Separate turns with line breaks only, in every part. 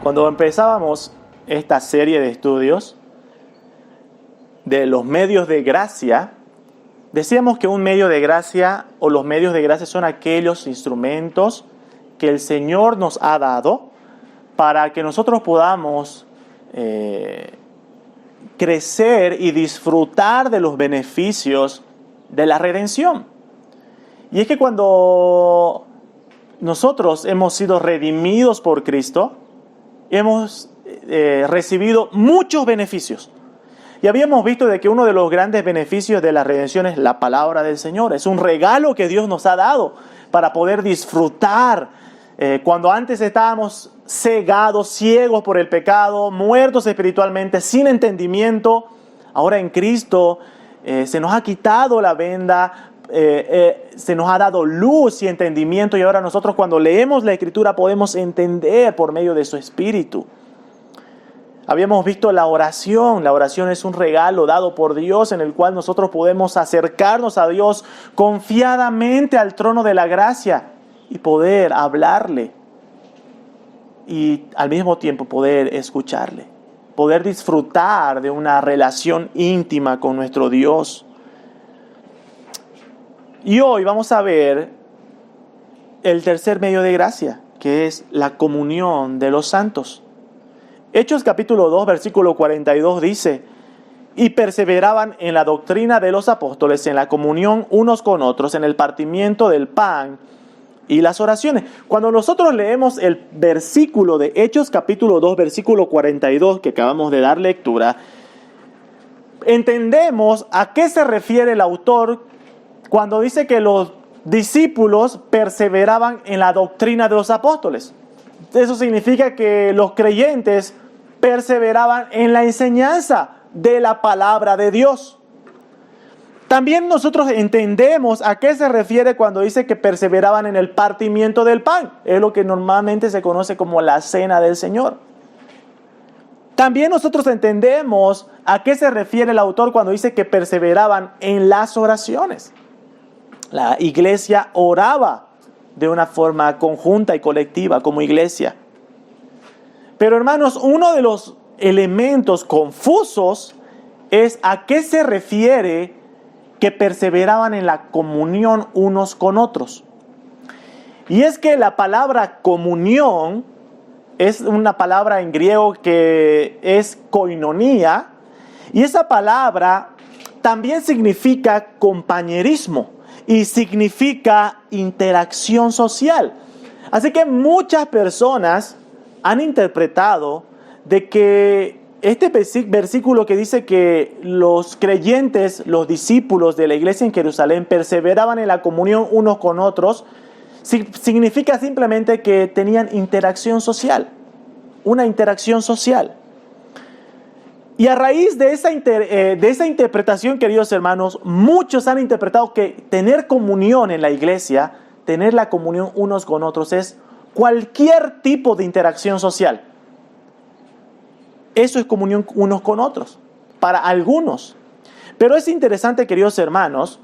Cuando empezábamos esta serie de estudios de los medios de gracia, decíamos que un medio de gracia o los medios de gracia son aquellos instrumentos que el Señor nos ha dado para que nosotros podamos crecer y disfrutar de los beneficios de la redención. Y es que cuando nosotros hemos sido redimidos por Cristo, hemos recibido muchos beneficios. Y habíamos visto de que uno de los grandes beneficios de la redención es la palabra del Señor. Es un regalo que Dios nos ha dado para poder disfrutar. Cuando antes estábamos cegados, ciegos por el pecado, muertos espiritualmente, sin entendimiento, ahora en Cristo se nos ha quitado la venda, se nos ha dado luz y entendimiento, y ahora nosotros cuando leemos la Escritura podemos entender por medio de su Espíritu. Habíamos visto la oración. La oración es un regalo dado por Dios en el cual nosotros podemos acercarnos a Dios confiadamente al trono de la gracia y poder hablarle y al mismo tiempo poder escucharle, poder disfrutar de una relación íntima con nuestro Dios. Y hoy vamos a ver el tercer medio de gracia, que es la comunión de los santos. Hechos capítulo 2, versículo 42 dice: y perseveraban en la doctrina de los apóstoles, en la comunión unos con otros, en el partimiento del pan y las oraciones. Cuando nosotros leemos el versículo de Hechos capítulo 2, versículo 42, que acabamos de dar lectura, entendemos a qué se refiere el autor cuando dice que los discípulos perseveraban en la doctrina de los apóstoles. Eso significa que los creyentes perseveraban en la enseñanza de la palabra de Dios. También nosotros entendemos a qué se refiere cuando dice que perseveraban en el partimiento del pan. Es lo que normalmente se conoce como la cena del Señor. También nosotros entendemos a qué se refiere el autor cuando dice que perseveraban en las oraciones. La iglesia oraba de una forma conjunta y colectiva como iglesia. Pero hermanos, uno de los elementos confusos es a qué se refiere que perseveraban en la comunión unos con otros. Y es que la palabra comunión es una palabra en griego que es koinonía, y esa palabra también significa compañerismo y significa interacción social. Así que muchas personas han interpretado de que este versículo que dice que los creyentes, los discípulos de la iglesia en Jerusalén perseveraban en la comunión unos con otros, significa simplemente que tenían interacción social, una interacción social. Y a raíz de esa interpretación, queridos hermanos, muchos han interpretado que tener comunión en la iglesia, tener la comunión unos con otros, es cualquier tipo de interacción social. Eso es comunión unos con otros, para algunos. Pero es interesante, queridos hermanos,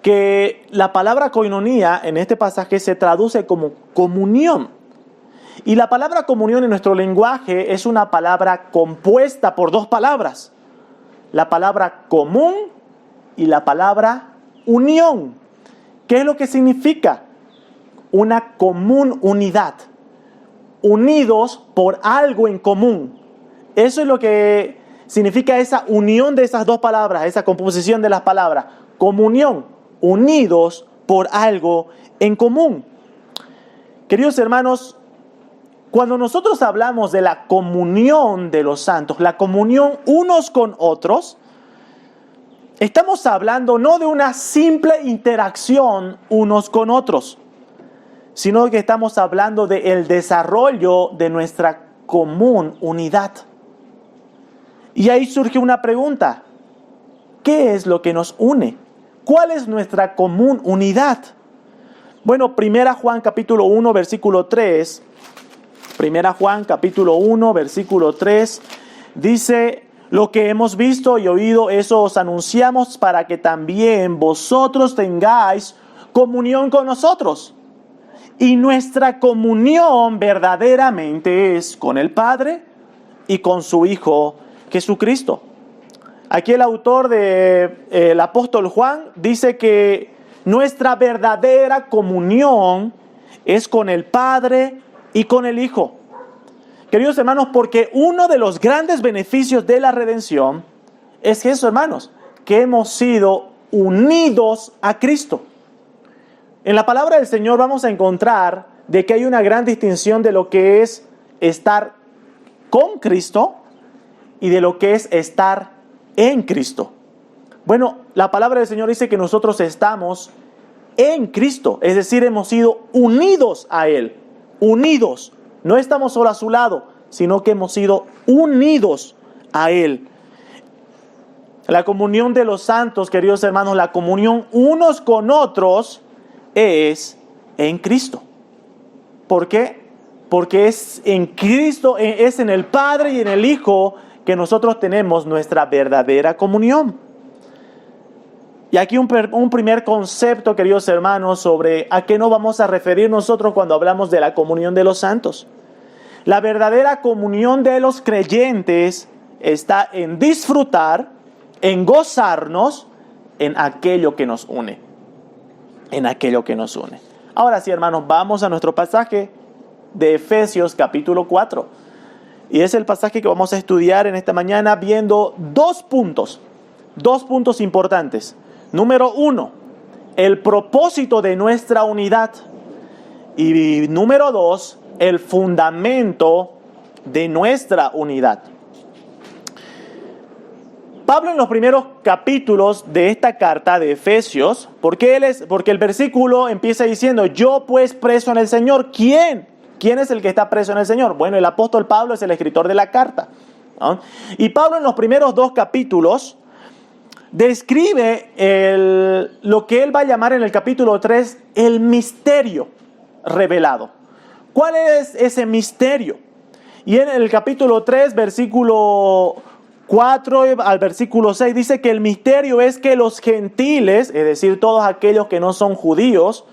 que la palabra koinonía en este pasaje se traduce como comunión. Y la palabra comunión en nuestro lenguaje es una palabra compuesta por dos palabras. La palabra común y la palabra unión. ¿Qué es lo que significa? Una común unidad. Unidos por algo en común. Eso es lo que significa esa unión de esas dos palabras, esa composición de las palabras. Comunión, unidos por algo en común. Queridos hermanos, cuando nosotros hablamos de la comunión de los santos, la comunión unos con otros, estamos hablando no de una simple interacción unos con otros, sino que estamos hablando del desarrollo de nuestra común unidad. Y ahí surge una pregunta: ¿qué es lo que nos une? ¿Cuál es nuestra común unidad? Bueno, 1 Juan capítulo 1, versículo 3. 1 Juan capítulo 1, versículo 3 dice: lo que hemos visto y oído, eso os anunciamos para que también vosotros tengáis comunión con nosotros. Y nuestra comunión verdaderamente es con el Padre y con su Hijo Jesucristo. Aquí el autor del apóstol Juan dice que nuestra verdadera comunión es con el Padre y con el Hijo. Queridos hermanos, porque uno de los grandes beneficios de la redención es eso, hermanos, que hemos sido unidos a Cristo. En la palabra del Señor vamos a encontrar de que hay una gran distinción de lo que es estar con Cristo y de lo que es estar en Cristo. Bueno, la palabra del Señor dice que nosotros estamos en Cristo, es decir, hemos sido unidos a Él, unidos. No estamos solo a su lado, sino que hemos sido unidos a Él. La comunión de los santos, queridos hermanos, la comunión unos con otros es en Cristo. ¿Por qué? Porque es en Cristo, es en el Padre y en el Hijo que nosotros tenemos nuestra verdadera comunión. Y aquí un primer concepto, queridos hermanos, sobre a qué nos vamos a referir nosotros cuando hablamos de la comunión de los santos. La verdadera comunión de los creyentes está en disfrutar, en gozarnos, en aquello que nos une. En aquello que nos une. Ahora sí, hermanos, vamos a nuestro pasaje de Efesios capítulo 4. Y es el pasaje que vamos a estudiar en esta mañana viendo dos puntos importantes. Número 1, el propósito de nuestra unidad. Y número 2, el fundamento de nuestra unidad. Pablo en los primeros capítulos de esta carta de Efesios, porque el versículo empieza diciendo, yo pues preso en el Señor. ¿Quién es el que está preso en el Señor? Bueno, el apóstol Pablo es el escritor de la carta, ¿no? Y Pablo en los primeros 2 capítulos describe lo que él va a llamar en el capítulo 3 el misterio revelado. ¿Cuál es ese misterio? Y en el capítulo 3, versículo 4 al versículo 6 dice que el misterio es que los gentiles, es decir, todos aquellos que no son judíos,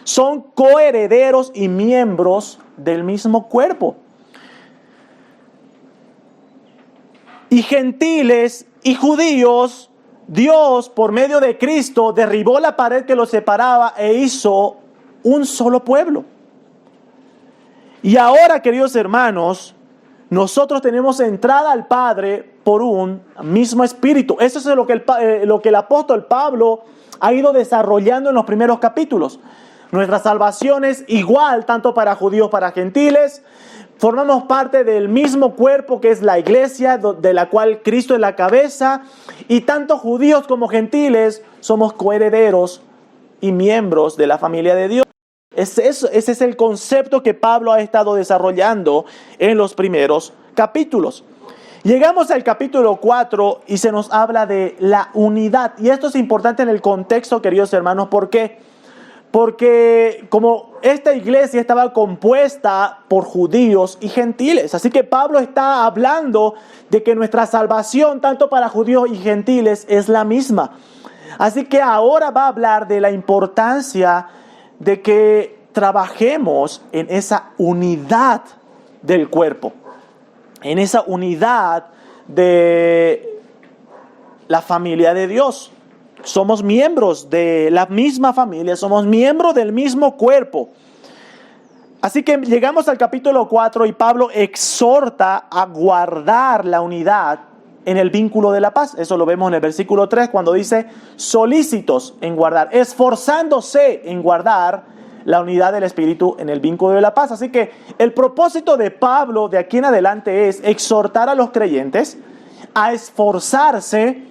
son coherederos y miembros del mismo cuerpo. Y gentiles y judíos, Dios por medio de Cristo derribó la pared que los separaba e hizo un solo pueblo. Y ahora, queridos hermanos, nosotros tenemos entrada al Padre por un mismo espíritu. Eso es lo que el apóstol Pablo ha ido desarrollando en los primeros capítulos. Nuestra salvación es igual tanto para judíos, para gentiles. Formamos parte del mismo cuerpo que es la iglesia, de la cual Cristo es la cabeza. Y tanto judíos como gentiles somos coherederos y miembros de la familia de Dios. Ese es el concepto que Pablo ha estado desarrollando en los primeros capítulos. Llegamos al capítulo 4 y se nos habla de la unidad. Y esto es importante en el contexto, queridos hermanos. ¿Por qué? Porque como esta iglesia estaba compuesta por judíos y gentiles. Así que Pablo está hablando de que nuestra salvación, tanto para judíos y gentiles, es la misma. Así que ahora va a hablar de la importancia de que trabajemos en esa unidad del cuerpo, en esa unidad de la familia de Dios. Somos miembros de la misma familia, somos miembros del mismo cuerpo. Así que llegamos al capítulo 4 y Pablo exhorta a guardar la unidad en el vínculo de la paz. Eso lo vemos en el versículo 3 cuando dice solícitos en guardar, esforzándose en guardar la unidad del Espíritu en el vínculo de la paz. Así que el propósito de Pablo de aquí en adelante es exhortar a los creyentes a esforzarse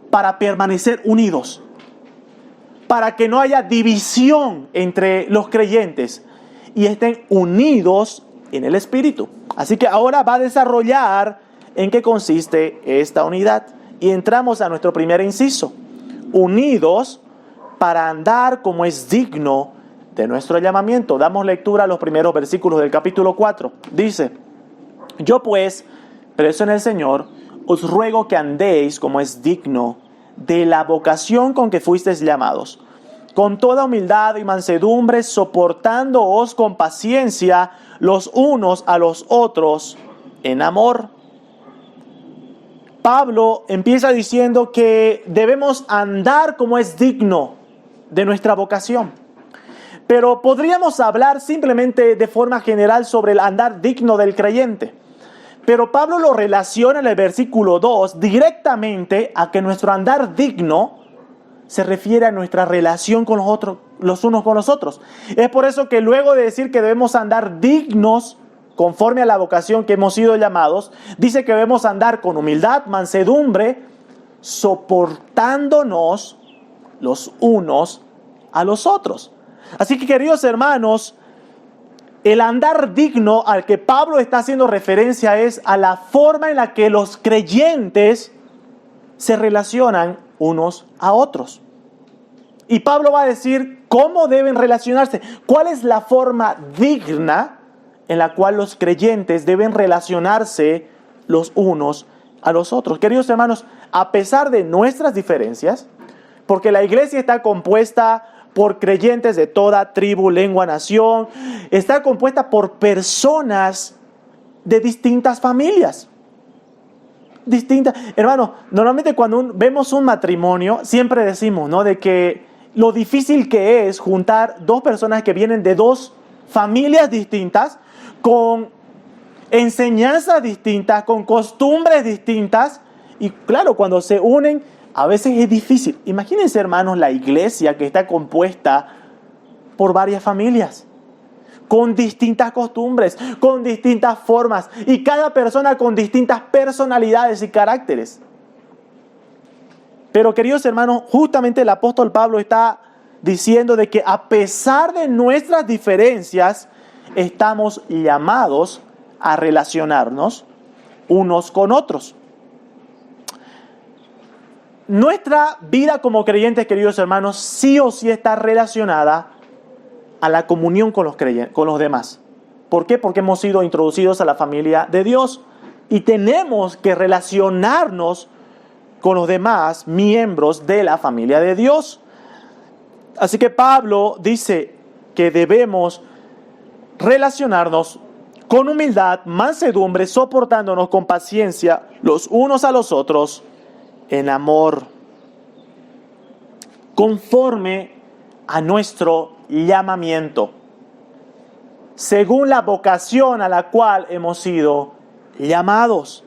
para permanecer unidos, para que no haya división entre los creyentes y estén unidos en el Espíritu. Así que ahora va a desarrollar en qué consiste esta unidad. Y entramos a nuestro primer inciso. Unidos para andar como es digno de nuestro llamamiento. Damos lectura a los primeros versículos del capítulo 4. Dice, yo pues, preso en el Señor, os ruego que andéis como es digno de la vocación con que fuisteis llamados, con toda humildad y mansedumbre, soportándoos con paciencia los unos a los otros en amor. Pablo empieza diciendo que debemos andar como es digno de nuestra vocación. Pero podríamos hablar simplemente de forma general sobre el andar digno del creyente. Pero Pablo lo relaciona en el versículo 2 directamente a que nuestro andar digno se refiere a nuestra relación con los unos con los otros. Es por eso que luego de decir que debemos andar dignos conforme a la vocación que hemos sido llamados, dice que debemos andar con humildad, mansedumbre, soportándonos los unos a los otros. Así que, queridos hermanos, el andar digno al que Pablo está haciendo referencia es a la forma en la que los creyentes se relacionan unos a otros. Y Pablo va a decir cómo deben relacionarse, cuál es la forma digna en la cual los creyentes deben relacionarse los unos a los otros. Queridos hermanos, a pesar de nuestras diferencias, porque la iglesia está compuesta por creyentes de toda tribu, lengua, nación, está compuesta por personas de distintas familias. Hermano, normalmente cuando vemos un matrimonio, siempre decimos, ¿no?, de que lo difícil que es juntar dos personas que vienen de dos familias distintas, con enseñanzas distintas, con costumbres distintas, y claro, cuando se unen, a veces es difícil. Imagínense, hermanos, la iglesia que está compuesta por varias familias, con distintas costumbres, con distintas formas, y cada persona con distintas personalidades y caracteres. Pero, queridos hermanos, justamente el apóstol Pablo está diciendo de que a pesar de nuestras diferencias, estamos llamados a relacionarnos unos con otros. Nuestra vida como creyentes, queridos hermanos, sí o sí está relacionada a la comunión con los demás. ¿Por qué? Porque hemos sido introducidos a la familia de Dios y tenemos que relacionarnos con los demás miembros de la familia de Dios. Así que Pablo dice que debemos relacionarnos con humildad, mansedumbre, soportándonos con paciencia los unos a los otros en amor, conforme a nuestro llamamiento, según la vocación a la cual hemos sido llamados.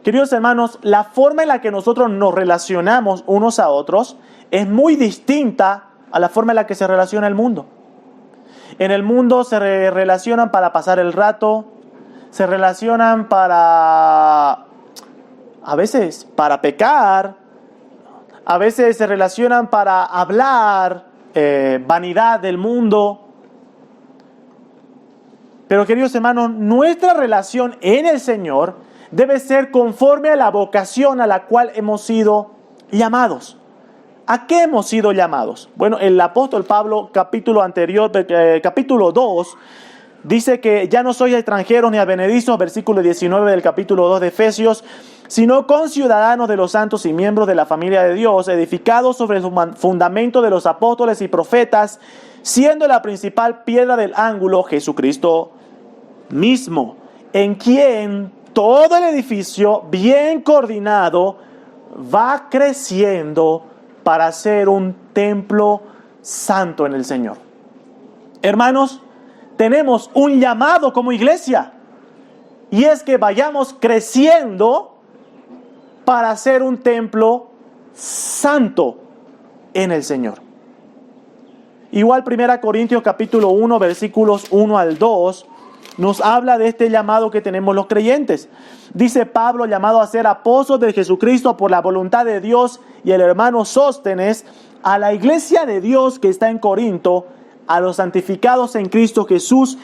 Queridos hermanos, la forma en la que nosotros nos relacionamos unos a otros es muy distinta a la forma en la que se relaciona el mundo. En el mundo se relacionan para pasar el rato, se relacionan a veces para pecar, a veces se relacionan para hablar vanidad del mundo. Pero, queridos hermanos, nuestra relación en el Señor debe ser conforme a la vocación a la cual hemos sido llamados. ¿A qué hemos sido llamados? Bueno, el apóstol Pablo, capítulo 2, dice que ya no sois extranjeros ni advenedizos, versículo 19 del capítulo 2 de Efesios, sino conciudadanos de los santos y miembros de la familia de Dios, edificados sobre el fundamento de los apóstoles y profetas, siendo la principal piedra del ángulo Jesucristo mismo, en quien todo el edificio, bien coordinado, va creciendo para ser un templo santo en el Señor. Hermanos, tenemos un llamado como iglesia, y es que vayamos creciendo para ser un templo santo en el Señor. Igual 1 Corintios capítulo 1, versículos 1 al 2, nos habla de este llamado que tenemos los creyentes. Dice Pablo, llamado a ser apóstol de Jesucristo por la voluntad de Dios, y el hermano Sóstenes, a la iglesia de Dios que está en Corinto, a los santificados en Cristo Jesús,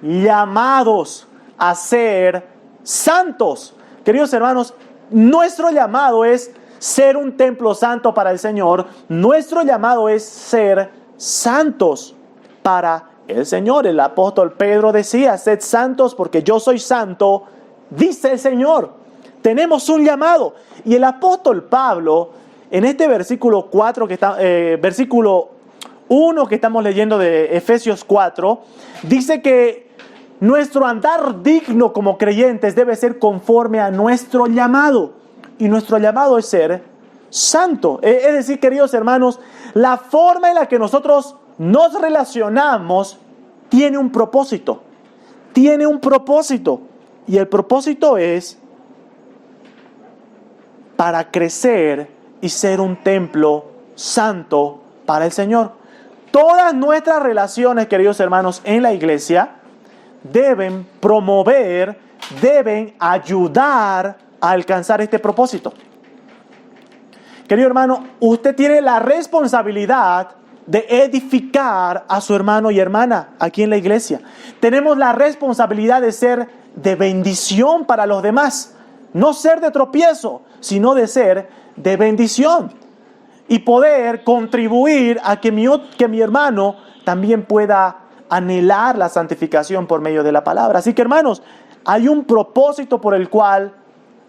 llamados a ser santos. Queridos hermanos, nuestro llamado es ser un templo santo para el Señor. Nuestro llamado es ser santos para el Señor. El apóstol Pedro decía, sed santos porque yo soy santo, dice el Señor. Tenemos un llamado. Y el apóstol Pablo, en este versículo 4 versículo 1 que estamos leyendo de Efesios 4, dice que nuestro andar digno como creyentes debe ser conforme a nuestro llamado. Y nuestro llamado es ser santo. Es decir, queridos hermanos, la forma en la que nosotros nos relacionamos tiene un propósito. Tiene un propósito. Y el propósito es para crecer y ser un templo santo para el Señor. Todas nuestras relaciones, queridos hermanos, en la iglesia deben promover, deben ayudar a alcanzar este propósito. Querido hermano, usted tiene la responsabilidad de edificar a su hermano y hermana aquí en la iglesia. Tenemos la responsabilidad de ser de bendición para los demás. No ser de tropiezo, sino de ser de bendición. Y poder contribuir a que mi hermano también pueda anhelar la santificación por medio de la palabra. Así que, hermanos, hay un propósito por el cual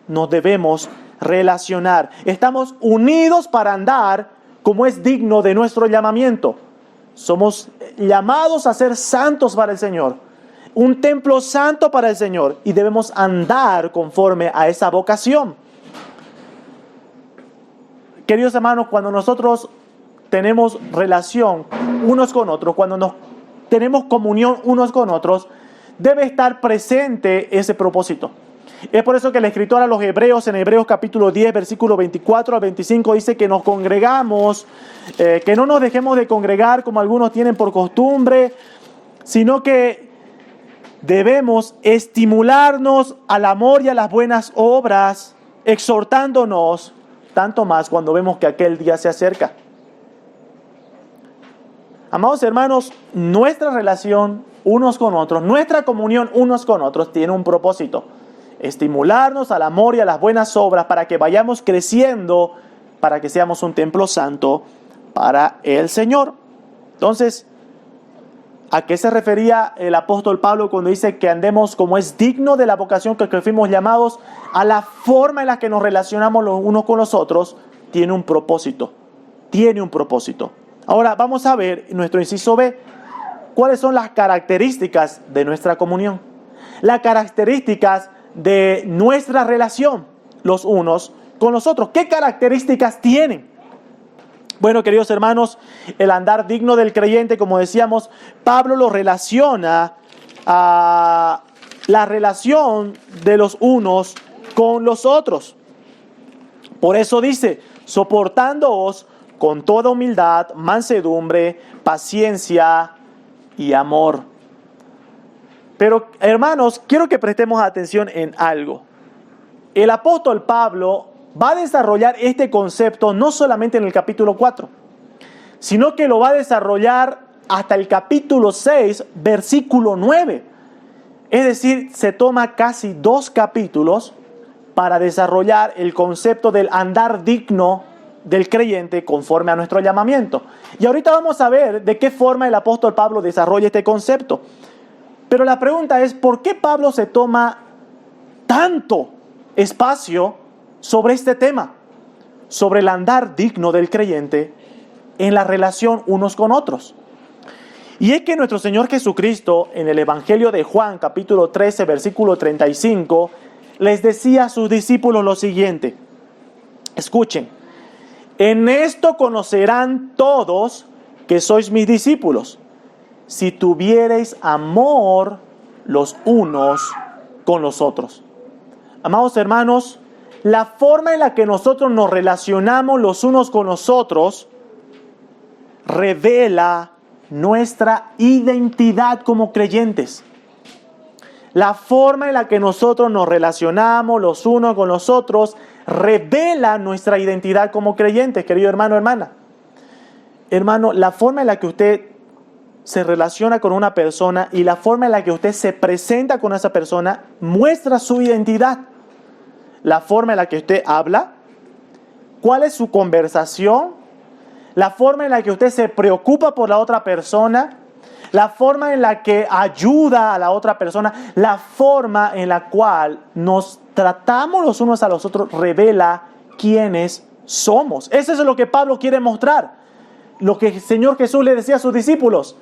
nos debemos relacionar. Estamos unidos para andar como es digno de nuestro llamamiento. Somos llamados a ser santos para el Señor. Un templo santo para el Señor. Y debemos andar conforme a esa vocación. Queridos hermanos, cuando nosotros tenemos relación unos con otros, cuando tenemos comunión unos con otros, debe estar presente ese propósito. Es por eso que el escritor a los Hebreos, en Hebreos capítulo 10, versículo 24 al 25, dice que nos congregamos, que no nos dejemos de congregar como algunos tienen por costumbre, sino que debemos estimularnos al amor y a las buenas obras, exhortándonos, tanto más cuando vemos que aquel día se acerca. Amados hermanos, nuestra relación unos con otros, nuestra comunión unos con otros tiene un propósito. Estimularnos al amor y a las buenas obras para que vayamos creciendo, para que seamos un templo santo para el Señor. Entonces, ¿a qué se refería el apóstol Pablo cuando dice que andemos como es digno de la vocación que fuimos llamados? A la forma en la que nos relacionamos los unos con los otros tiene un propósito. Tiene un propósito. Ahora vamos a ver en nuestro inciso B cuáles son las características de nuestra comunión. Las características de nuestra relación los unos con los otros. ¿Qué características tienen? Bueno, queridos hermanos, el andar digno del creyente, como decíamos, Pablo lo relaciona a la relación de los unos con los otros. Por eso dice, soportándoos con toda humildad, mansedumbre, paciencia y amor. Pero, hermanos, quiero que prestemos atención en algo. El apóstol Pablo va a desarrollar este concepto no solamente en el capítulo 4, sino que lo va a desarrollar hasta el capítulo 6, versículo 9. Es decir, se toma casi 2 capítulos para desarrollar el concepto del andar digno del creyente conforme a nuestro llamamiento. Y ahorita vamos a ver de qué forma el apóstol Pablo desarrolla este concepto. Pero la pregunta es, ¿por qué Pablo se toma tanto espacio sobre este tema? Sobre el andar digno del creyente en la relación unos con otros. Y es que nuestro Señor Jesucristo, en el Evangelio de Juan, capítulo 13, versículo 35, les decía a sus discípulos lo siguiente. Escuchen, en esto conocerán todos que sois mis discípulos, si tuviereis amor los unos con los otros. Amados hermanos, la forma en la que nosotros nos relacionamos los unos con los otros revela nuestra identidad como creyentes. La forma en la que nosotros nos relacionamos los unos con los otros revela nuestra identidad como creyentes, querido hermano, hermana. Hermano, la forma en la que usted se relaciona con una persona y la forma en la que usted se presenta con esa persona muestra su identidad. La forma en la que usted habla, cuál es su conversación, la forma en la que usted se preocupa por la otra persona, la forma en la que ayuda a la otra persona, la forma en la cual nos tratamos los unos a los otros revela quiénes somos. Eso es lo que Pablo quiere mostrar. lo que el Señor Jesús le decía a sus discípulos,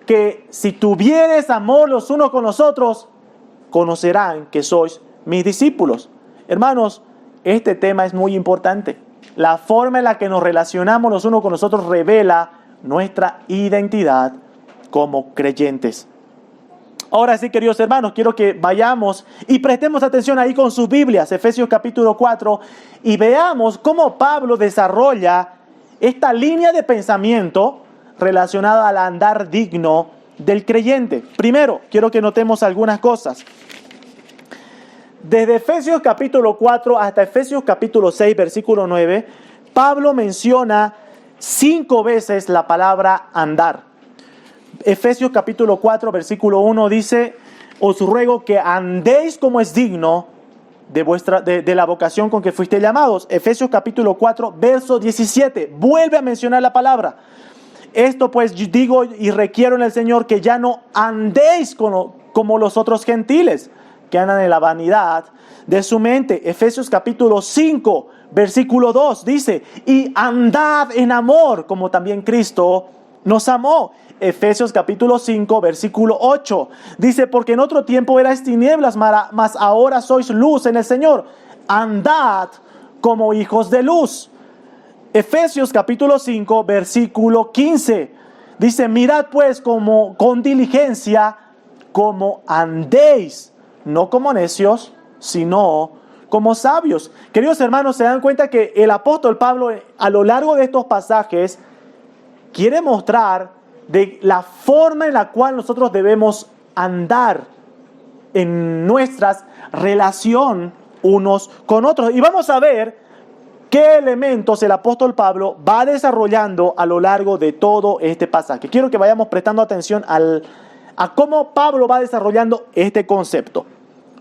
que si tuvieres amor los unos con los otros, conocerán que sois mis discípulos. Hermanos, este tema es muy importante. La forma en la que nos relacionamos los unos con los otros revela nuestra identidad como creyentes. Ahora sí, queridos hermanos, quiero que vayamos y prestemos atención ahí con sus Biblias, Efesios capítulo 4, y veamos cómo Pablo desarrolla esta línea de pensamiento relacionada al andar digno del creyente. Primero, quiero que notemos algunas cosas. Desde Efesios capítulo 4 hasta Efesios capítulo 6, versículo 9, Pablo menciona 5 veces la palabra andar. Efesios capítulo 4, versículo 1 dice: os ruego que andéis como es digno de la vocación con que fuiste llamados. Efesios capítulo 4, verso 17, vuelve a mencionar la palabra. Esto pues digo y requiero en el Señor, que ya no andéis como los otros gentiles, que andan en la vanidad de su mente. Efesios capítulo 5, versículo 2 dice: y andad en amor, como también Cristo nos amó. Efesios capítulo 5, versículo 8 dice: porque en otro tiempo erais tinieblas, mas ahora sois luz en el Señor. Andad como hijos de luz. Efesios capítulo 5, versículo 15 dice: mirad pues como con diligencia como andéis, no como necios, sino como sabios. Queridos hermanos, se dan cuenta que el apóstol Pablo a lo largo de estos pasajes quiere mostrar de la forma en la cual nosotros debemos andar en nuestra relación unos con otros. Y vamos a ver qué elementos el apóstol Pablo va desarrollando a lo largo de todo este pasaje. Quiero que vayamos prestando atención a cómo Pablo va desarrollando este concepto.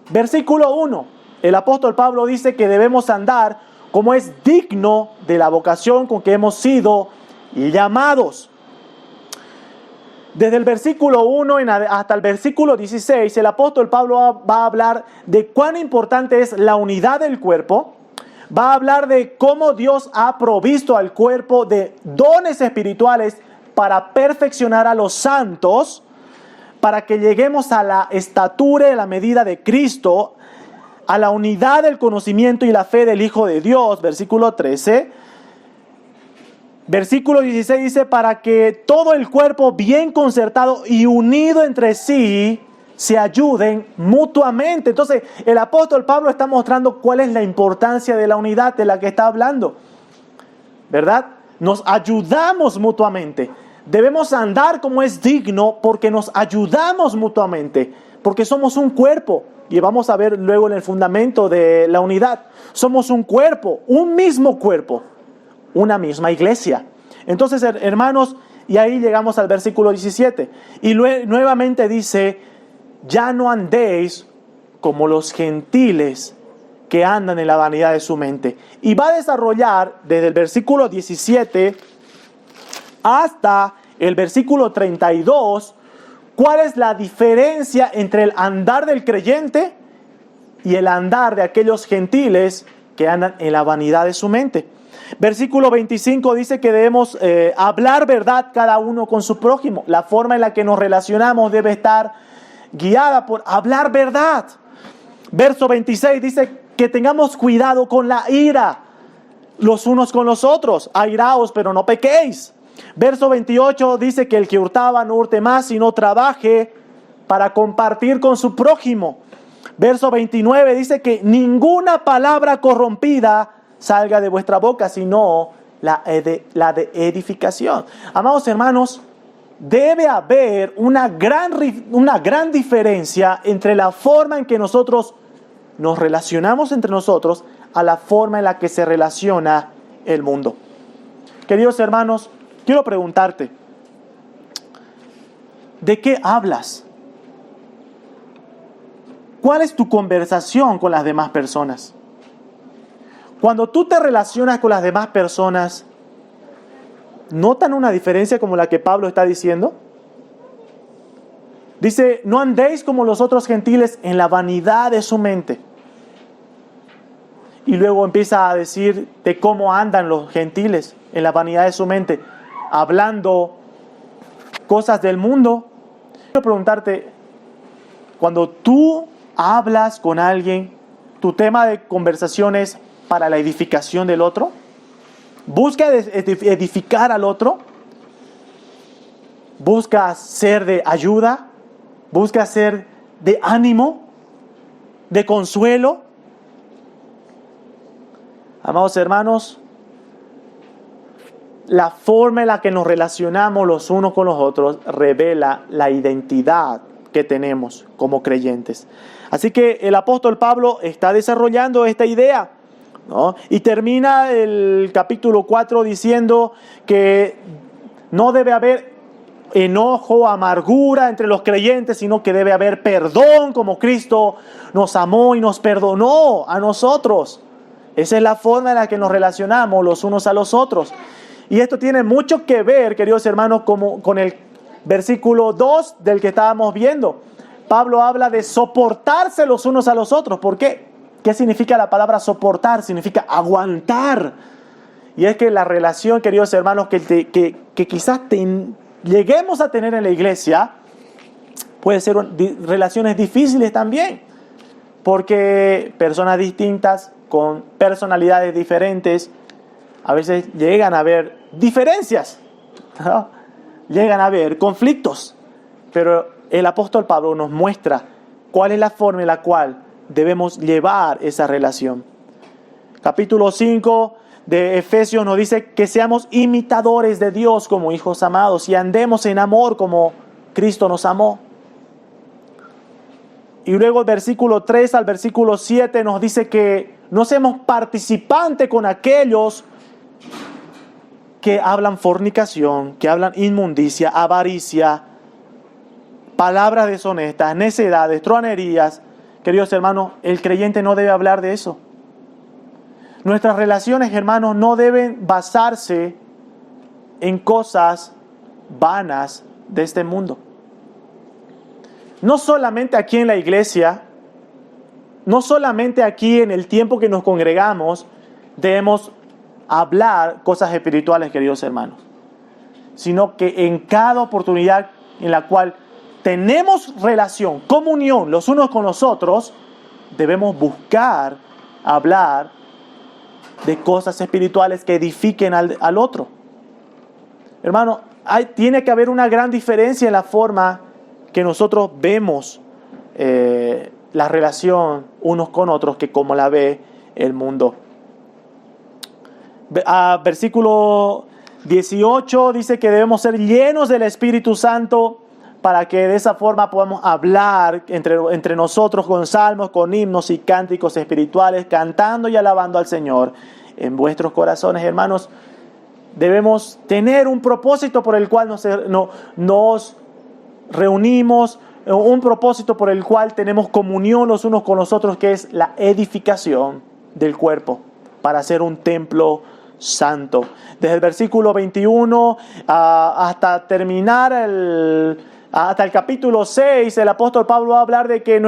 Versículo 1, el apóstol Pablo dice que debemos andar como es digno de la vocación con que hemos sido llamados. Desde el versículo 1 hasta el versículo 16, el apóstol Pablo va a hablar de cuán importante es la unidad del cuerpo. Va a hablar de cómo Dios ha provisto al cuerpo de dones espirituales para perfeccionar a los santos, para que lleguemos a la estatura y la medida de Cristo, a la unidad del conocimiento y la fe del Hijo de Dios, versículo 13. Versículo 16 dice: para que todo el cuerpo bien concertado y unido entre sí se ayuden mutuamente. Entonces el apóstol Pablo está mostrando cuál es la importancia de la unidad de la que está hablando, ¿verdad? Nos ayudamos mutuamente. Debemos andar como es digno porque nos ayudamos mutuamente, porque somos un cuerpo. Y vamos a ver luego en el fundamento de la unidad. Somos un cuerpo, un mismo cuerpo, una misma iglesia. Entonces, hermanos, y ahí llegamos al versículo 17. Y nuevamente dice: ya no andéis como los gentiles que andan en la vanidad de su mente. Y va a desarrollar desde el versículo 17 hasta el versículo 32 cuál es la diferencia entre el andar del creyente y el andar de aquellos gentiles que andan en la vanidad de su mente. Versículo 25 dice que debemos hablar verdad cada uno con su prójimo. La forma en la que nos relacionamos debe estar guiada por hablar verdad. Verso 26 dice que tengamos cuidado con la ira los unos con los otros. Airaos, pero no pequéis. Verso 28 dice que el que hurtaba no hurte más, sino trabaje para compartir con su prójimo. Verso 29 dice que ninguna palabra corrompida salga de vuestra boca, sino la de edificación. Amados hermanos, debe haber una gran diferencia entre la forma en que nosotros nos relacionamos entre nosotros a la forma en la que se relaciona el mundo. Queridos hermanos, quiero preguntarte, ¿de qué hablas? ¿Cuál es tu conversación con las demás personas? Cuando tú te relacionas con las demás personas, ¿notan una diferencia como la que Pablo está diciendo? Dice: no andéis como los otros gentiles en la vanidad de su mente. Y luego empieza a decir de cómo andan los gentiles en la vanidad de su mente. hablando cosas del mundo. Quiero preguntarte, cuando tú hablas con alguien, ¿tu tema de conversación es para la edificación del otro? ¿Busca edificar al otro? ¿Busca ser de ayuda? ¿Busca ser de ánimo? ¿De consuelo? Amados hermanos, la forma en la que nos relacionamos los unos con los otros revela la identidad que tenemos como creyentes. Así que el apóstol Pablo está desarrollando esta idea, ¿no? Y termina el capítulo 4 diciendo que no debe haber enojo, amargura entre los creyentes, sino que debe haber perdón, como Cristo nos amó y nos perdonó a nosotros. Esa es la forma en la que nos relacionamos los unos a los otros. Y esto tiene mucho que ver, queridos hermanos, con el versículo 2 del que estábamos viendo. Pablo habla de soportarse los unos a los otros. ¿Por qué? ¿Qué significa la palabra soportar? Significa aguantar. Y es que la relación, queridos hermanos, que quizás lleguemos a tener en la iglesia, puede ser relaciones difíciles también. Porque personas distintas, con personalidades diferentes, a veces llegan a haber diferencias, ¿no? Llegan a haber conflictos. Pero el apóstol Pablo nos muestra cuál es la forma en la cual debemos llevar esa relación. Capítulo 5 de Efesios nos dice que seamos imitadores de Dios como hijos amados y andemos en amor como Cristo nos amó. Y luego el versículo 3 al versículo 7 nos dice que no seamos participantes con aquellos que hablan fornicación, que hablan inmundicia, avaricia, palabras deshonestas, necedades, truanerías. Queridos hermanos, el creyente no debe hablar de eso. Nuestras relaciones, hermanos, no deben basarse en cosas vanas de este mundo. No solamente aquí en la iglesia, no solamente aquí en el tiempo que nos congregamos, debemos hablar cosas espirituales, queridos hermanos, sino que en cada oportunidad en la cual tenemos relación, comunión los unos con los otros, debemos buscar hablar de cosas espirituales que edifiquen al otro. Hermano, tiene que haber una gran diferencia en la forma que nosotros vemos la relación unos con otros que como la ve el mundo. Versículo 18 dice que debemos ser llenos del Espíritu Santo para que de esa forma podamos hablar entre nosotros con salmos, con himnos y cánticos espirituales, cantando y alabando al Señor en vuestros corazones. Hermanos, debemos tener un propósito por el cual nos reunimos, un propósito por el cual tenemos comunión los unos con los otros, que es la edificación del cuerpo para ser un templo santo. Desde el versículo 21 hasta terminar hasta el capítulo 6, el apóstol Pablo va a hablar de que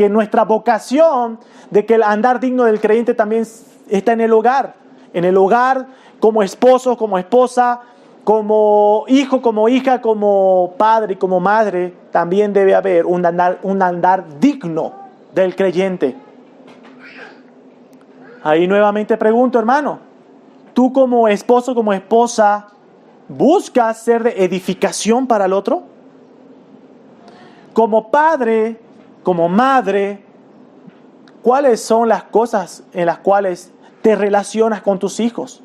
nuestra vocación, de que el andar digno del creyente también está en el hogar como esposo, como esposa, como hijo, como hija, como padre y como madre. También debe haber un andar digno del creyente. Ahí nuevamente pregunto, hermano, ¿tú como esposo, como esposa, buscas ser de edificación para el otro? Como padre, como madre, ¿cuáles son las cosas en las cuales te relacionas con tus hijos,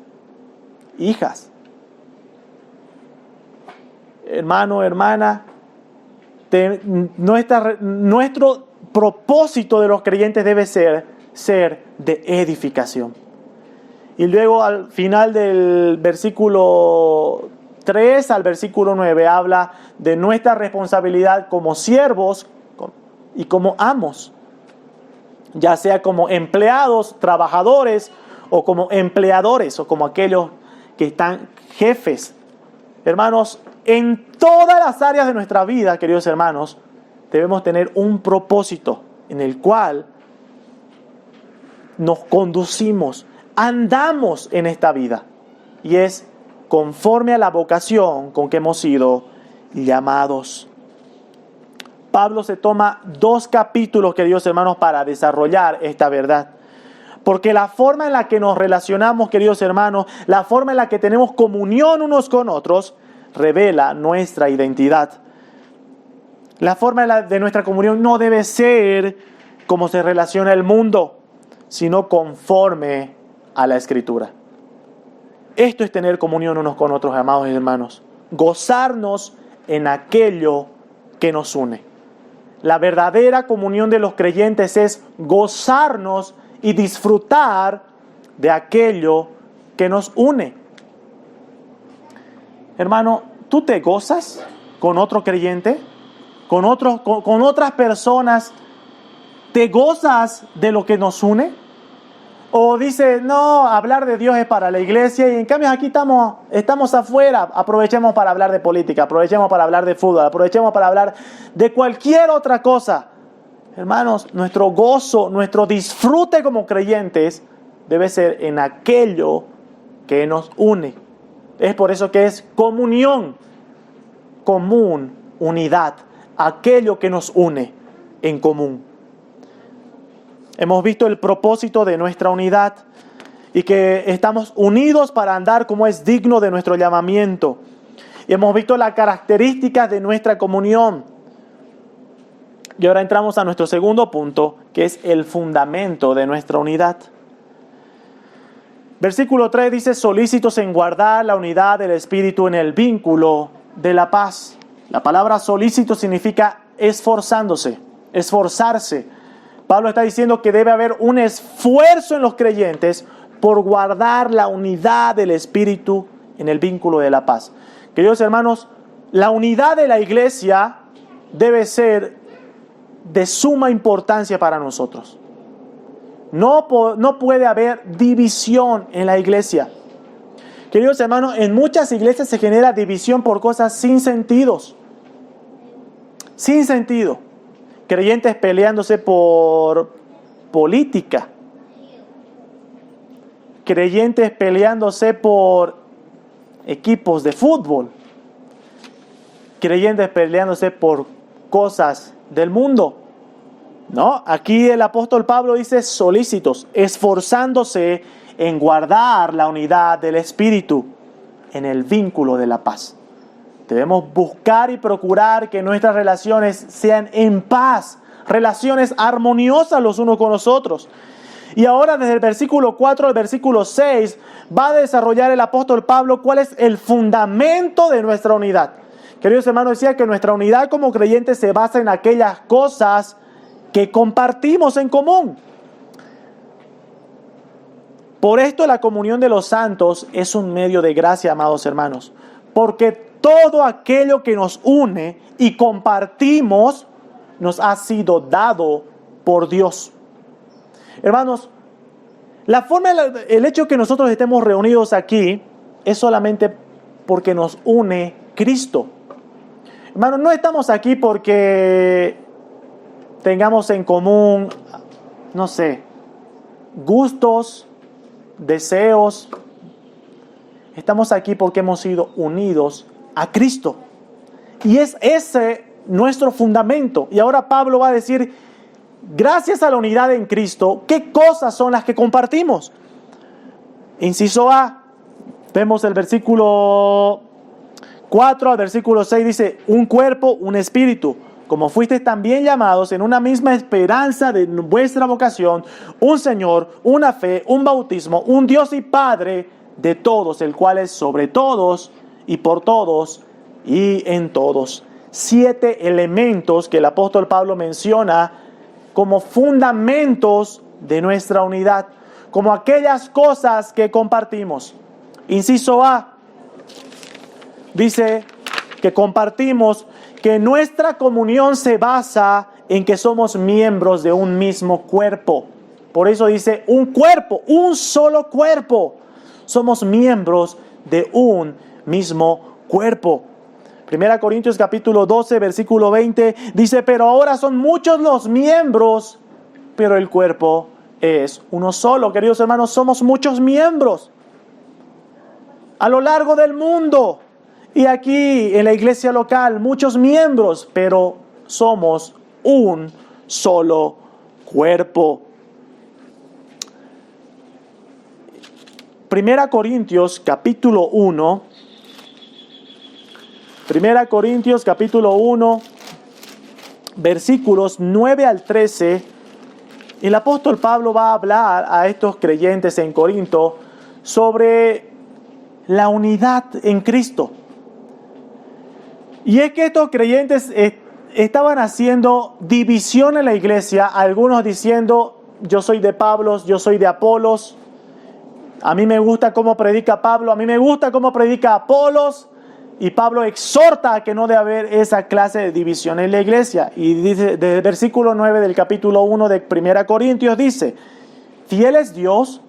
hijas? Hermano, hermana, nuestro propósito de los creyentes debe ser de edificación. Y luego al final del versículo 3 al versículo 9 habla de nuestra responsabilidad como siervos y como amos, ya sea como empleados, trabajadores, o como empleadores, o como aquellos que están jefes. Hermanos, en todas las áreas de nuestra vida, queridos hermanos, debemos tener un propósito en el cual nos conducimos, andamos en esta vida, y es conforme a la vocación con que hemos sido llamados. Pablo se toma 2 capítulos, queridos hermanos, para desarrollar esta verdad. Porque la forma en la que nos relacionamos, queridos hermanos, la forma en la que tenemos comunión unos con otros, revela nuestra identidad. La forma de nuestra comunión no debe ser como se relaciona el mundo, sino conforme a la Escritura. Esto es tener comunión unos con otros, amados hermanos. Gozarnos en aquello que nos une. La verdadera comunión de los creyentes es gozarnos y disfrutar de aquello que nos une. Hermano, ¿tú te gozas con otro creyente? ¿Con otras personas? ¿Te gozas de lo que nos une? ¿O dice, no, hablar de Dios es para la iglesia y en cambio aquí estamos afuera, aprovechemos para hablar de política, aprovechemos para hablar de fútbol, aprovechemos para hablar de cualquier otra cosa? Hermanos, nuestro gozo, nuestro disfrute como creyentes debe ser en aquello que nos une. Es por eso que es comunión, común, unidad, aquello que nos une en común. Hemos visto el propósito de nuestra unidad y que estamos unidos para andar como es digno de nuestro llamamiento. Y hemos visto las características de nuestra comunión. Y ahora entramos a nuestro segundo punto, que es el fundamento de nuestra unidad. Versículo 3 dice, solícitos en guardar la unidad del Espíritu en el vínculo de la paz. La palabra solícito significa esforzándose, esforzarse. Pablo está diciendo que debe haber un esfuerzo en los creyentes por guardar la unidad del Espíritu en el vínculo de la paz. Queridos hermanos, la unidad de la iglesia debe ser de suma importancia para nosotros. No puede haber división en la iglesia. Queridos hermanos, en muchas iglesias se genera división por cosas sin sentidos. Sin sentido. Creyentes peleándose por política. Creyentes peleándose por equipos de fútbol. Creyentes peleándose por cosas del mundo. ¿No? Aquí el apóstol Pablo dice solícitos, esforzándose en guardar la unidad del Espíritu en el vínculo de la paz. Debemos buscar y procurar que nuestras relaciones sean en paz, relaciones armoniosas los unos con los otros. Y ahora desde el versículo 4 al versículo 6 va a desarrollar el apóstol Pablo cuál es el fundamento de nuestra unidad. Queridos hermanos, decía que nuestra unidad como creyentes se basa en aquellas cosas que compartimos en común. Por esto la comunión de los santos es un medio de gracia, amados hermanos, porque todo aquello que nos une y compartimos nos ha sido dado por Dios. Hermanos, el hecho de que nosotros estemos reunidos aquí es solamente porque nos une Cristo. Hermanos, no estamos aquí porque tengamos en común, no sé, gustos, deseos. Estamos aquí porque hemos sido unidos a Cristo. Y es ese nuestro fundamento. Y ahora Pablo va a decir, gracias a la unidad en Cristo, ¿qué cosas son las que compartimos? Inciso A, vemos el versículo 4 al versículo 6, dice, un cuerpo, un espíritu, como fuisteis también llamados en una misma esperanza de vuestra vocación, un Señor, una fe, un bautismo, un Dios y Padre de todos, el cual es sobre todos y por todos y en todos. 7 elementos que el apóstol Pablo menciona como fundamentos de nuestra unidad, como aquellas cosas que compartimos. Inciso A, dice que compartimos, que nuestra comunión se basa en que somos miembros de un mismo cuerpo. Por eso dice un cuerpo, un solo cuerpo. Somos miembros de un mismo cuerpo. 1 Corintios capítulo 12, versículo 20, dice, pero ahora son muchos los miembros, pero el cuerpo es uno solo. Queridos hermanos, somos muchos miembros. a lo largo del mundo. Y aquí en la iglesia local, muchos miembros, pero somos un solo cuerpo. Primera Corintios capítulo 1. Primera Corintios capítulo 1, versículos 9 al 13. El apóstol Pablo va a hablar a estos creyentes en Corinto sobre la unidad en Cristo. Y es que estos creyentes estaban haciendo división en la iglesia, algunos diciendo, yo soy de Pablo, yo soy de Apolos, a mí me gusta cómo predica Pablo, a mí me gusta cómo predica Apolos, y Pablo exhorta a que no debe haber esa clase de división en la iglesia. Y dice, desde el versículo 9 del capítulo 1 de 1 Corintios dice, fiel es Dios,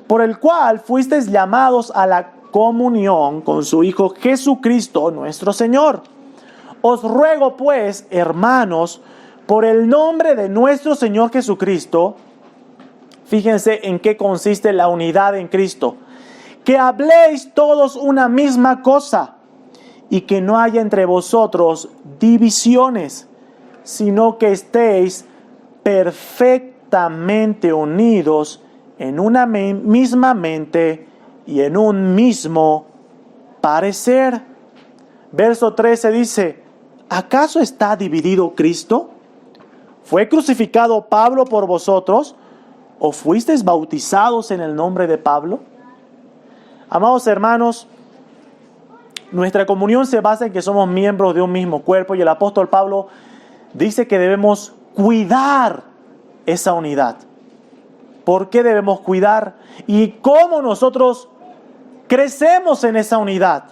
por el cual fuisteis llamados a la comunión con su Hijo Jesucristo nuestro Señor. Os ruego pues, hermanos, por el nombre de nuestro Señor Jesucristo, fíjense en qué consiste la unidad en Cristo, que habléis todos una misma cosa y que no haya entre vosotros divisiones, sino que estéis perfectamente unidos en una misma mente y en un mismo parecer. Verso 13 dice, ¿acaso está dividido Cristo? ¿Fue crucificado Pablo por vosotros? ¿O fuisteis bautizados en el nombre de Pablo? Amados hermanos, nuestra comunión se basa en que somos miembros de un mismo cuerpo y el apóstol Pablo dice que debemos cuidar esa unidad. ¿Por qué debemos cuidar? ¿Y cómo nosotros crecemos en esa unidad?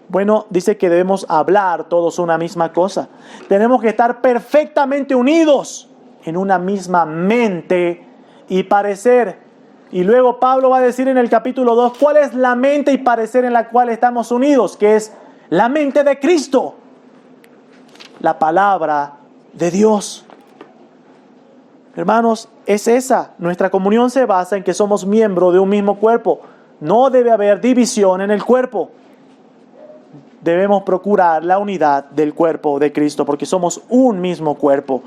Bueno, dice que debemos hablar todos una misma cosa. Tenemos que estar perfectamente unidos en una misma mente y parecer. Y luego Pablo va a decir en el capítulo 2, ¿cuál es la mente y parecer en la cual estamos unidos? Que es la mente de Cristo, la palabra de Dios. Hermanos, es esa. Nuestra comunión se basa en que somos miembros de un mismo cuerpo. No debe haber división en el cuerpo. Debemos procurar la unidad del cuerpo de Cristo porque somos un mismo cuerpo.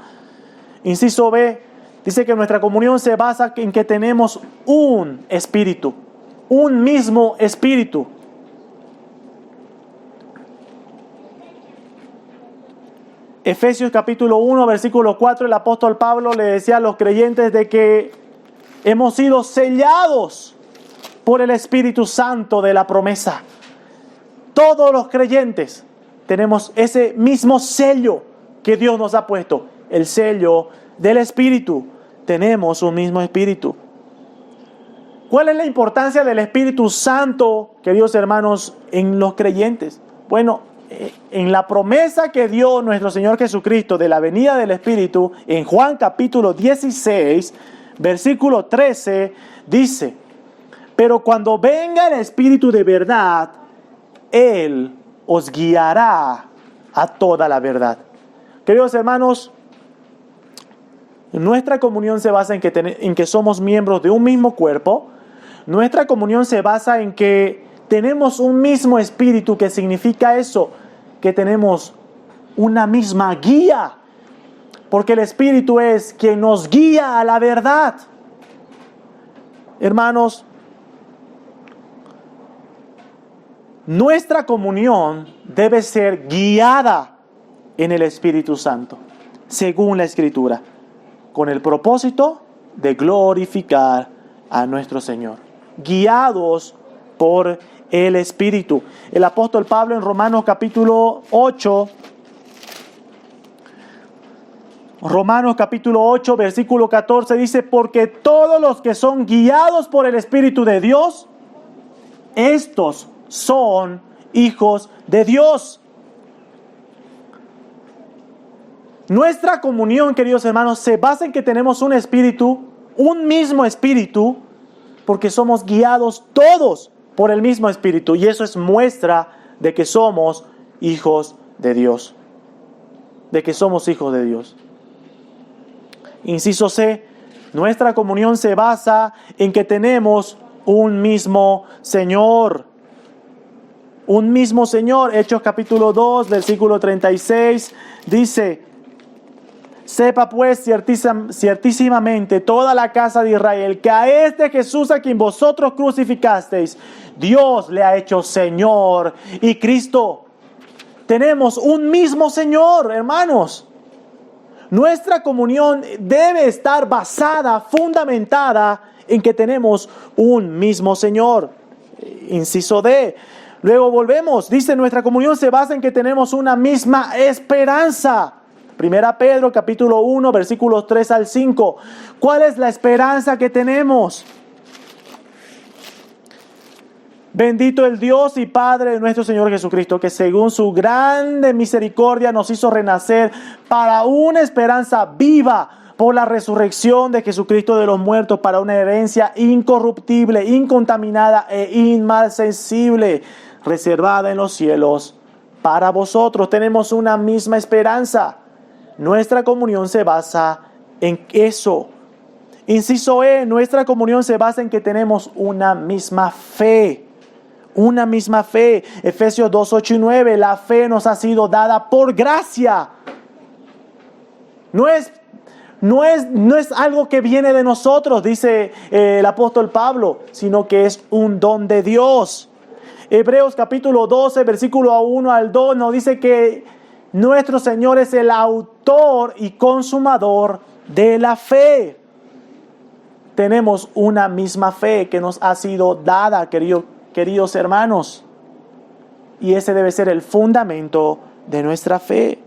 Inciso B, dice que nuestra comunión se basa en que tenemos un espíritu, un mismo espíritu. Efesios capítulo 1, versículo 4, el apóstol Pablo le decía a los creyentes de que hemos sido sellados por el Espíritu Santo de la promesa. Todos los creyentes tenemos ese mismo sello que Dios nos ha puesto, el sello del Espíritu. Tenemos un mismo Espíritu. ¿Cuál es la importancia del Espíritu Santo, queridos hermanos, en los creyentes? Bueno, en la promesa que dio nuestro Señor Jesucristo de la venida del Espíritu, en Juan capítulo 16, versículo 13, dice, pero cuando venga el Espíritu de verdad, Él os guiará a toda la verdad. Queridos hermanos, nuestra comunión se basa en que somos miembros de un mismo cuerpo. Nuestra comunión se basa en que tenemos un mismo espíritu, que significa eso, que tenemos una misma guía, porque el Espíritu es quien nos guía a la verdad. Hermanos, nuestra comunión debe ser guiada en el Espíritu Santo, según la Escritura, con el propósito de glorificar a nuestro Señor, guiados por el Espíritu. El apóstol Pablo en Romanos capítulo 8, versículo 14 dice, porque todos los que son guiados por el Espíritu de Dios, estos son hijos de Dios. Nuestra comunión, queridos hermanos, se basa en que tenemos un espíritu, un mismo espíritu, porque somos guiados todos por el mismo espíritu. Y eso es muestra de que somos hijos de Dios. De que somos hijos de Dios. Inciso C, nuestra comunión se basa en que tenemos un mismo Señor. un mismo Señor. Hechos capítulo 2, versículo 36, dice: sepa pues ciertísimamente toda la casa de Israel que a este Jesús a quien vosotros crucificasteis, Dios le ha hecho Señor y Cristo. Tenemos un mismo Señor, hermanos. Nuestra comunión debe estar basada, fundamentada en que tenemos un mismo Señor. Inciso D. Luego volvemos. Dice: nuestra comunión se basa en que tenemos una misma esperanza. Primera Pedro capítulo 1 versículos 3 al 5. ¿Cuál es la esperanza que tenemos? Bendito el Dios y Padre de nuestro Señor Jesucristo, que según su grande misericordia nos hizo renacer para una esperanza viva por la resurrección de Jesucristo de los muertos, para una herencia incorruptible, incontaminada e inmarcesible, reservada en los cielos para vosotros. Tenemos una misma esperanza. Nuestra comunión se basa en eso. Inciso E, nuestra comunión se basa en que tenemos una misma fe. Una misma fe. Efesios 2, 8 y 9. La fe nos ha sido dada por gracia. No es algo que viene de nosotros, dice el apóstol Pablo, sino que es un don de Dios. Hebreos capítulo 12, versículo 1 al 2 nos dice que nuestro Señor es el autor y consumador de la fe. Tenemos una misma fe que nos ha sido dada, queridos hermanos. Y ese debe ser el fundamento de nuestra fe.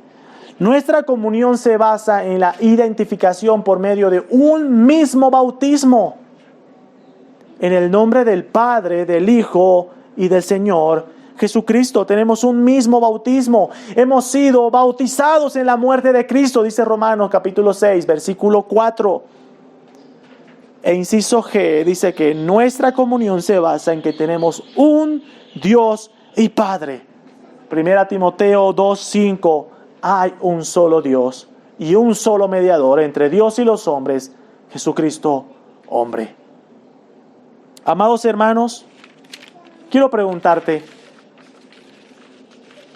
Nuestra comunión se basa en la identificación por medio de un mismo bautismo. En el nombre del Padre, del Hijo y del Señor Jesucristo. Tenemos un mismo bautismo. Hemos sido bautizados en la muerte de Cristo, dice Romanos capítulo 6, versículo 4. E inciso G dice que nuestra comunión se basa en que tenemos un Dios y Padre. Primera Timoteo 2, 5. Hay un solo Dios y un solo mediador entre Dios y los hombres, Jesucristo, hombre. Amados hermanos, quiero preguntarte,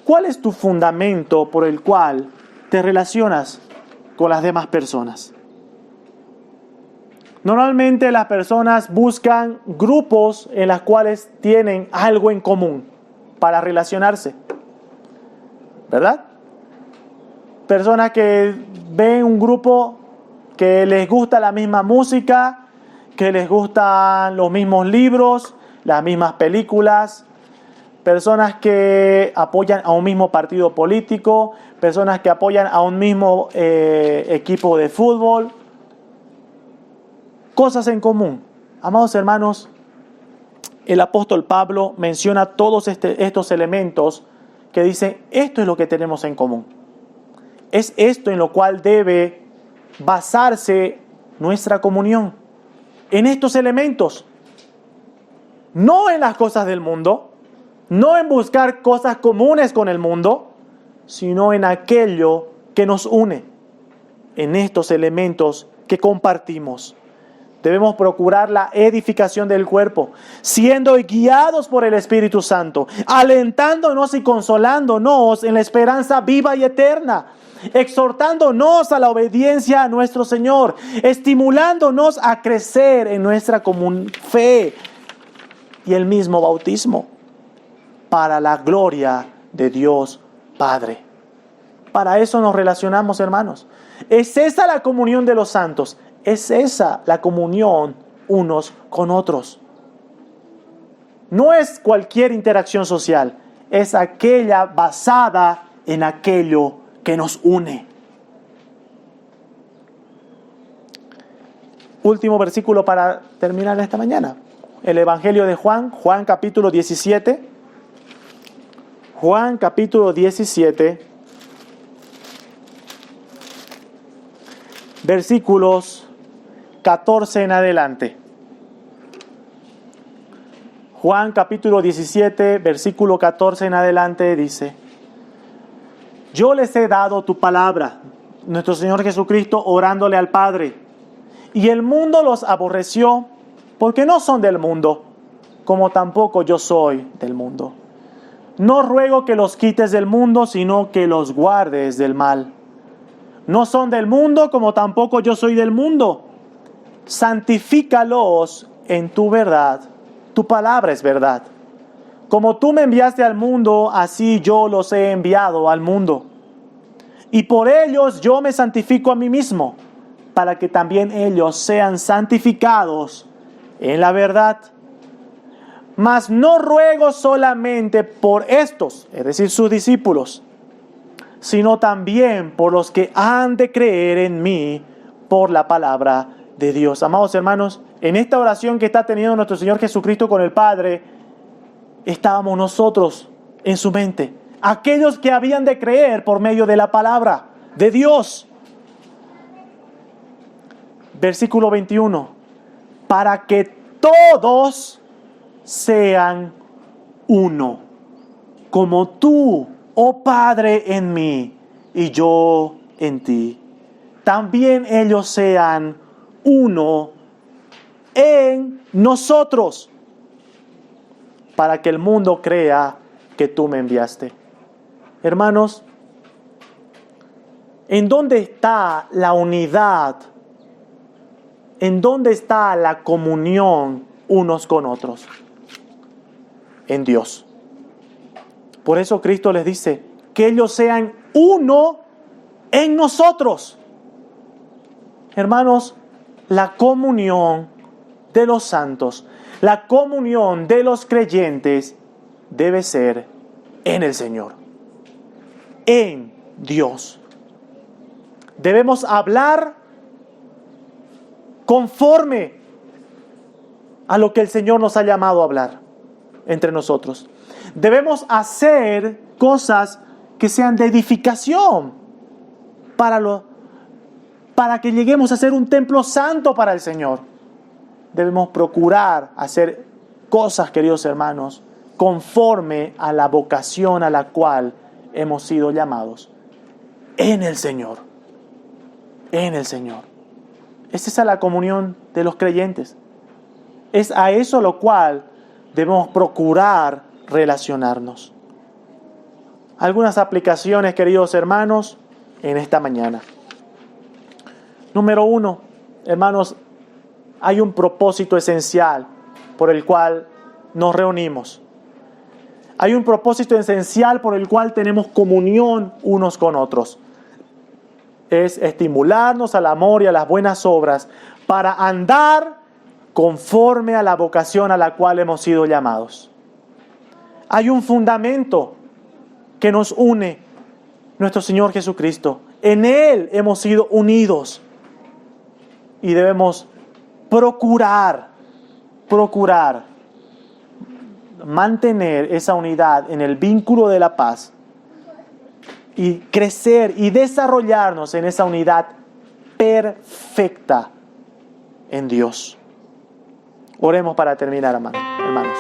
¿cuál es tu fundamento por el cual te relacionas con las demás personas? Normalmente las personas buscan grupos en los cuales tienen algo en común para relacionarse, ¿verdad? Personas que ven un grupo que les gusta la misma música, que les gustan los mismos libros, las mismas películas, personas que apoyan a un mismo partido político, personas que apoyan a un mismo equipo de fútbol. Cosas en común. Amados hermanos, el apóstol Pablo menciona todos estos elementos que dicen: esto es lo que tenemos en común. Es esto en lo cual debe basarse nuestra comunión. En estos elementos. No en las cosas del mundo, no en buscar cosas comunes con el mundo, sino en aquello que nos une. En estos elementos que compartimos. Debemos procurar la edificación del cuerpo, siendo guiados por el Espíritu Santo, alentándonos y consolándonos en la esperanza viva y eterna, exhortándonos a la obediencia a nuestro Señor, estimulándonos a crecer en nuestra común fe y el mismo bautismo, para la gloria de Dios Padre. Para eso nos relacionamos, hermanos. Es esa la comunión de los santos. Es esa la comunión unos con otros. No es cualquier interacción social, es aquella basada en aquello que nos une. Último versículo para terminar esta mañana. El Evangelio de Juan, Juan capítulo 17. Juan capítulo 17, versículos 14 en adelante. Juan capítulo 17, versículo 14 en adelante dice: yo les he dado tu palabra, nuestro Señor Jesucristo orándole al Padre, y el mundo los aborreció porque no son del mundo, como tampoco yo soy del mundo. No ruego que los quites del mundo, sino que los guardes del mal. No son del mundo, como tampoco yo soy del mundo. Santifícalos en tu verdad. Tu palabra es verdad. Como tú me enviaste al mundo, así yo los he enviado al mundo. Y por ellos yo me santifico a mí mismo, para que también ellos sean santificados en la verdad. Mas no ruego solamente por estos, es decir, sus discípulos, sino también por los que han de creer en mí por la palabra de Dios. Amados hermanos, en esta oración que está teniendo nuestro Señor Jesucristo con el Padre, estábamos nosotros en su mente, aquellos que habían de creer por medio de la palabra de Dios. Versículo 21, para que todos sean uno, como tú, oh Padre, en mí y yo en ti. También ellos sean uno en nosotros, para que el mundo crea que tú me enviaste. Hermanos, ¿en dónde está la unidad? ¿En dónde está la comunión unos con otros? En Dios. Por eso Cristo les dice que ellos sean uno en nosotros. Hermanos, la comunión de los santos, la comunión de los creyentes debe ser en el Señor, en Dios. Debemos hablar conforme a lo que el Señor nos ha llamado a hablar entre nosotros. Debemos hacer cosas que sean de edificación para que lleguemos a ser un templo santo para el Señor. Debemos procurar hacer cosas, queridos hermanos, conforme a la vocación a la cual hemos sido llamados en el Señor. En el Señor. Esa es la comunión de los creyentes. Es a eso lo cual debemos procurar relacionarnos. Algunas aplicaciones, queridos hermanos, en esta mañana. Número 1, hermanos, hay un propósito esencial por el cual nos reunimos. Hay un propósito esencial por el cual tenemos comunión unos con otros. Es estimularnos al amor y a las buenas obras para andar conforme a la vocación a la cual hemos sido llamados. Hay un fundamento que nos une, nuestro Señor Jesucristo. En Él hemos sido unidos y debemos procurar mantener esa unidad en el vínculo de la paz y crecer y desarrollarnos en esa unidad perfecta en Dios. Oremos para terminar, hermanos.